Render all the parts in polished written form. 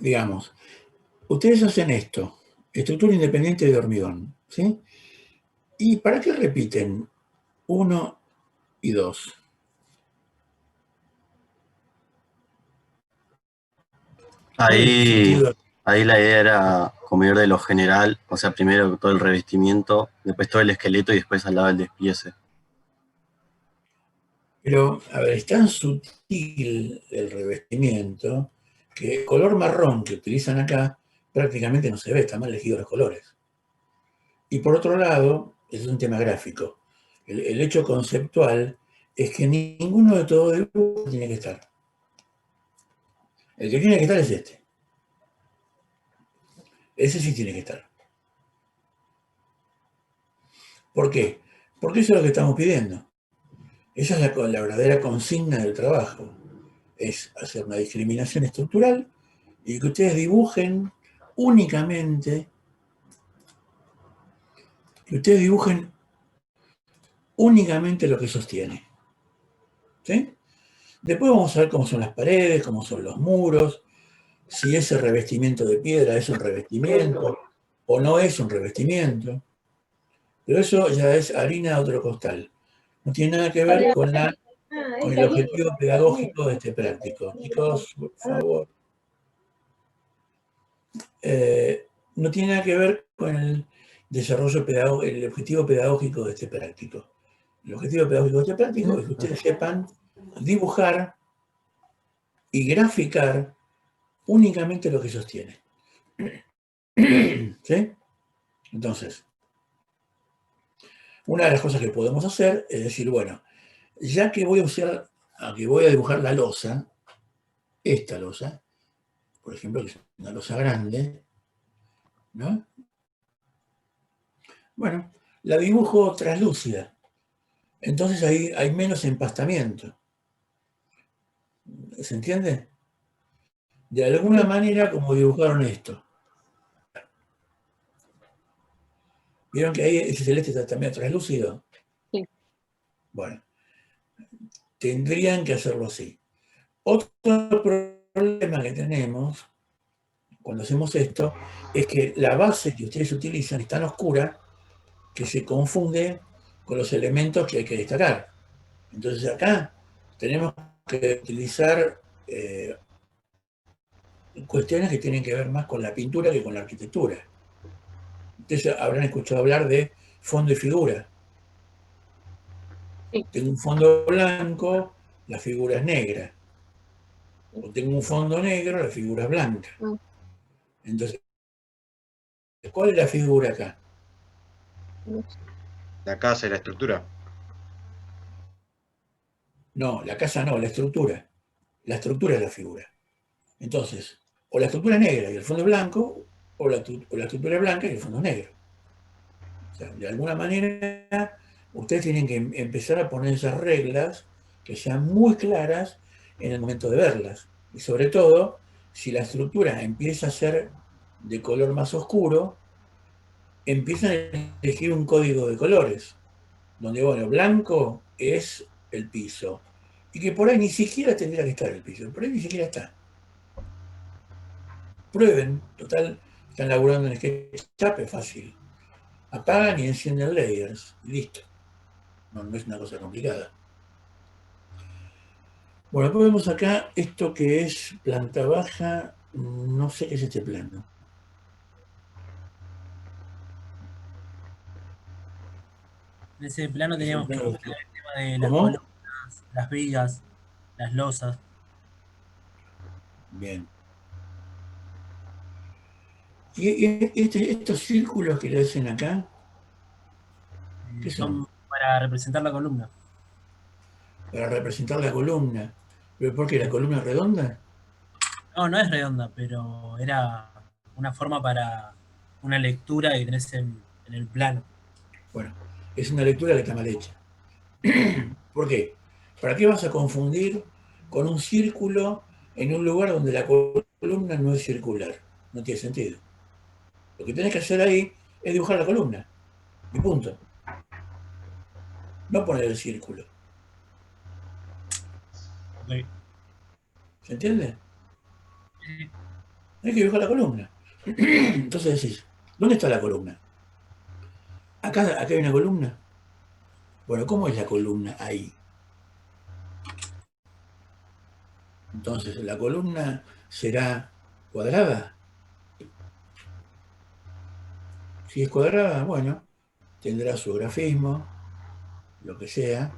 digamos, ustedes hacen esto, estructura independiente de hormigón, ¿sí? ¿Y para qué repiten 1 y 2? ¿Cuál es el Ahí, sentido? ahí la idea era como ir de lo general, o sea, primero todo el revestimiento, después todo el esqueleto y después al lado el despiece. Pero, a ver, es tan sutil el revestimiento que el color marrón que utilizan acá prácticamente no se ve, están mal elegidos los colores. Y por otro lado, es un tema gráfico. El hecho conceptual es que ninguno de todos los dibujos tiene que estar. El que tiene que estar es este. Ese sí tiene que estar. ¿Por qué? Porque eso es lo que estamos pidiendo. Esa es la verdadera consigna del trabajo. Es hacer una discriminación estructural y que ustedes dibujen únicamente, que ustedes dibujen únicamente lo que sostiene. ¿Sí? Después vamos a ver cómo son las paredes, cómo son los muros, si ese revestimiento de piedra es un revestimiento o no es un revestimiento. Pero eso ya es harina de otro costal. No tiene nada que ver con el objetivo pedagógico de este práctico. Chicos, por favor. No tiene nada que ver con el desarrollo pedagógico, el objetivo pedagógico de este práctico. El objetivo pedagógico de este práctico es que ustedes sepan dibujar y graficar únicamente lo que sostiene. ¿Sí? Entonces, una de las cosas que podemos hacer es decir, bueno, ya que voy a usar, que voy a dibujar la losa, esta losa, por ejemplo, que es una losa grande, ¿no? Bueno, la dibujo translúcida. Entonces ahí hay menos empastamiento. ¿Se entiende? De alguna manera como dibujaron esto. ¿Vieron que ahí ese celeste está también translúcido? Sí. Bueno, tendrían que hacerlo así. Otro problema que tenemos cuando hacemos esto es que la base que ustedes utilizan es tan oscura que se confunde con los elementos que hay que destacar. Entonces acá tenemos que utilizar cuestiones que tienen que ver más con la pintura que con la arquitectura. Ustedes habrán escuchado hablar de fondo y figura. Sí. Tengo un fondo blanco, la figura es negra. O tengo un fondo negro, la figura es blanca. Entonces, ¿cuál es la figura acá? La casa y la estructura. No, la casa no, la estructura. La estructura es la figura. Entonces, o la estructura es negra y el fondo es blanco, o la estructura es blanca y el fondo es negro. O sea, de alguna manera, ustedes tienen que empezar a poner esas reglas que sean muy claras en el momento de verlas. Y sobre todo, si la estructura empieza a ser de color más oscuro, empiezan a elegir un código de colores, donde, bueno, blanco es el piso, y que por ahí ni siquiera tendría que estar el piso, por ahí ni siquiera está. Prueben, total, están laburando en SketchUp, es fácil. Apagan y encienden layers, y listo. No, no es una cosa complicada. Bueno, después vemos acá esto que es planta baja, no sé qué es este plano. En ese plano Es un teníamos que plano. buscar el tema de las ¿Cómo? columnas, las vigas, las losas. Bien. Y estos círculos que le hacen acá, ¿qué son? Son para representar la columna. Para representar la columna. ¿Pero por qué? ¿La columna es redonda? No, no es redonda, pero era una forma para una lectura que tenés en el plano. Bueno, es una lectura que está mal hecha. ¿Por qué? ¿Para qué vas a confundir con un círculo en un lugar donde la columna no es circular? No tiene sentido. Lo que tenés que hacer ahí es dibujar la columna. Y punto. No poner el círculo. Ok. ¿Se entiende? Sí. Hay que dibujar la columna. Entonces decís, ¿dónde está la columna? Acá hay una columna. Bueno, ¿cómo es la columna ahí? Entonces, ¿la columna será cuadrada? Si es cuadrada, bueno, tendrá su grafismo, lo que sea,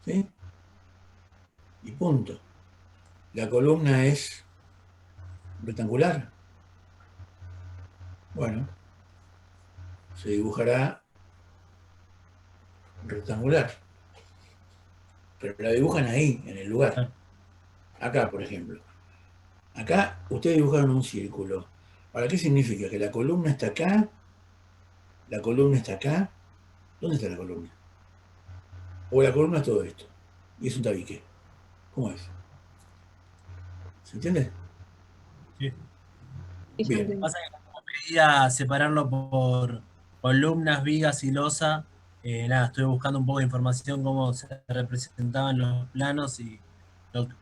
¿sí? Y punto. La columna es rectangular. Bueno, se dibujará rectangular, pero la dibujan ahí, en el lugar. Claro. Acá, por ejemplo. Acá ustedes dibujaron un círculo. Ahora, ¿qué significa? ¿Que la columna está acá? ¿La columna está acá? ¿Dónde está la columna? O la columna es todo esto. Y es un tabique. ¿Cómo es? ¿Se entiende? Sí. Y ya Bien. entiendo. Pasa que como pedía separarlo por columnas, vigas y losa, nada, estuve buscando un poco de información cómo se representaban los planos y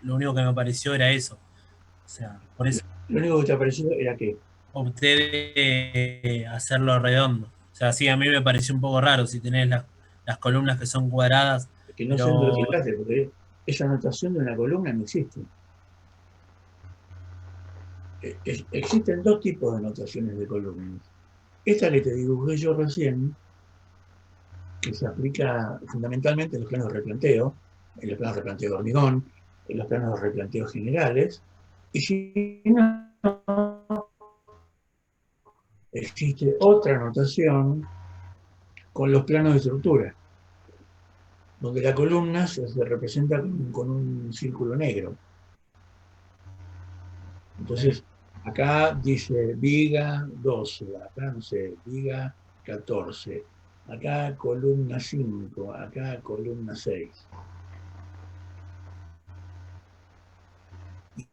lo único que me pareció era eso. O sea, por eso Lo único que te apareció era que opté de hacerlo redondo. O sea, sí, a mí me pareció un poco raro si tenés las columnas que son cuadradas, no sé dónde lo pero sacaste, porque esa anotación de una columna no existe. Existen dos tipos de anotaciones de columnas. Esta que te dibujé yo recién, que se aplica fundamentalmente en los planos de replanteo, en los planos de replanteo de hormigón, en los planos de replanteo generales, y si no, existe otra anotación con los planos de estructura, donde la columna se representa con un círculo negro. Entonces, acá dice viga 12, acá no sé, viga 14, acá columna 5, acá columna 6.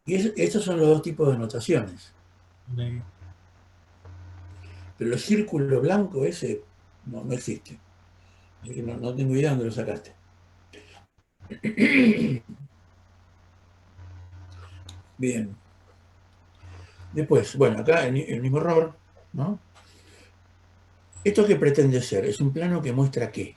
Y estos son los dos tipos de notaciones. eh, Pero el círculo blanco ese no existe. Así que no tengo idea dónde lo sacaste. Bien. Después, bueno, acá el mismo error, ¿no? ¿Esto qué pretende ser? Es un plano que muestra qué.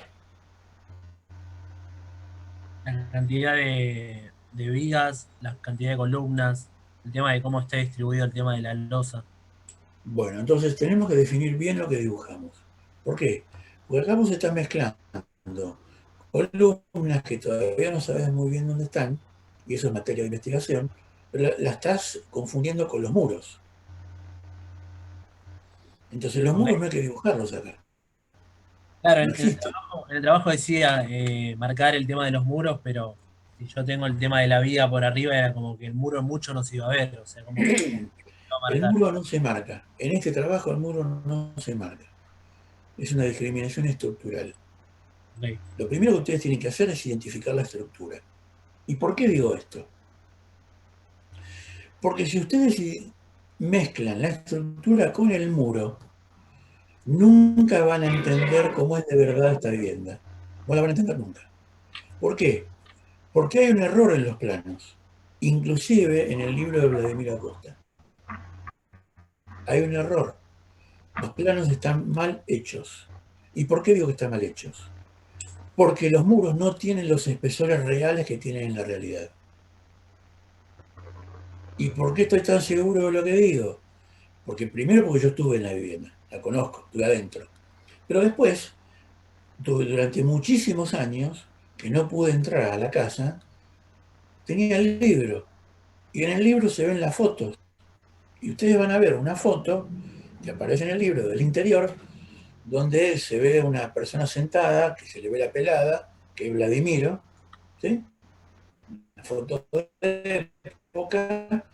la cantidad de vigas, la cantidad de columnas, el tema de cómo está distribuido el tema de la losa. Bueno, entonces tenemos que definir bien lo que dibujamos. ¿Por qué? Porque acá vos estás mezclando columnas que todavía no sabes muy bien dónde están, y eso es materia de investigación, pero la estás confundiendo con los muros. Entonces los muros no hay que dibujarlos acá. Claro, No en el existen. trabajo, en el trabajo decía marcar el tema de los muros, pero si yo tengo el tema de la viga por arriba, era como que el muro mucho no se iba a ver, o sea, como que iba a El marcar. muro no se marca. En este trabajo el muro no se marca. Es una discriminación estructural. Ok. Lo primero que ustedes tienen que hacer es identificar la estructura. ¿Y por qué digo esto? Porque si ustedes mezclan la estructura con el muro, nunca van a entender cómo es de verdad esta vivienda. No la van a entender nunca. ¿Por qué? Porque hay un error en los planos, inclusive en el libro de Vladimir Acosta. Hay un error. Los planos están mal hechos. ¿Y por qué digo que están mal hechos? Porque los muros no tienen los espesores reales que tienen en la realidad. ¿Y por qué estoy tan seguro de lo que digo? Porque primero porque yo estuve en la vivienda, la conozco, estuve adentro. Pero después, durante muchísimos años, que no pude entrar a la casa, tenía el libro. Y en el libro se ven las fotos. Y ustedes van a ver una foto que aparece en el libro del interior, donde se ve una persona sentada, que se le ve la pelada, que es Vladimiro, ¿sí? Una foto de época,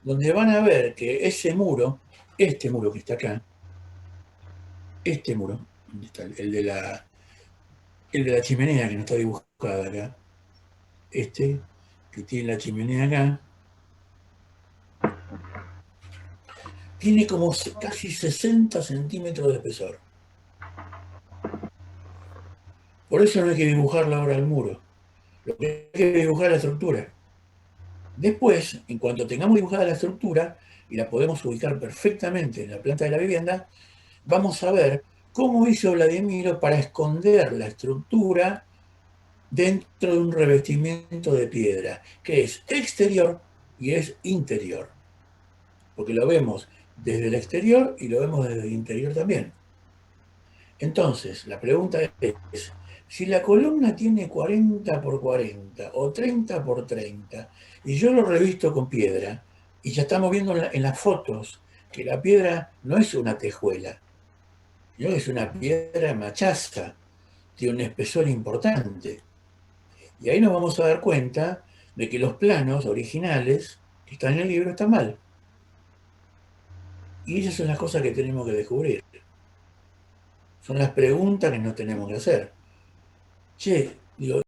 donde van a ver que ese muro, este muro que está acá, este muro, ¿dónde está? El de la chimenea que no está dibujada acá, este, que tiene la chimenea acá, tiene como casi 60 centímetros de espesor. Por eso no hay que dibujarla ahora al muro. Lo que hay que dibujar es la estructura. Después, en cuanto tengamos dibujada la estructura y la podemos ubicar perfectamente en la planta de la vivienda, vamos a ver cómo hizo Vladimiro para esconder la estructura dentro de un revestimiento de piedra, que es exterior y es interior, porque lo vemos desde el exterior y lo vemos desde el interior también. Entonces, la pregunta es, si la columna tiene 40 por 40 o 30 por 30 y yo lo revisto con piedra, y ya estamos viendo en las fotos que la piedra no es una tejuela, sino que es una piedra machaza, tiene un espesor importante. Y ahí nos vamos a dar cuenta de que los planos originales que están en el libro están mal. Y esas son las cosas que tenemos que descubrir. Son las preguntas que nos tenemos que hacer. Che, digo,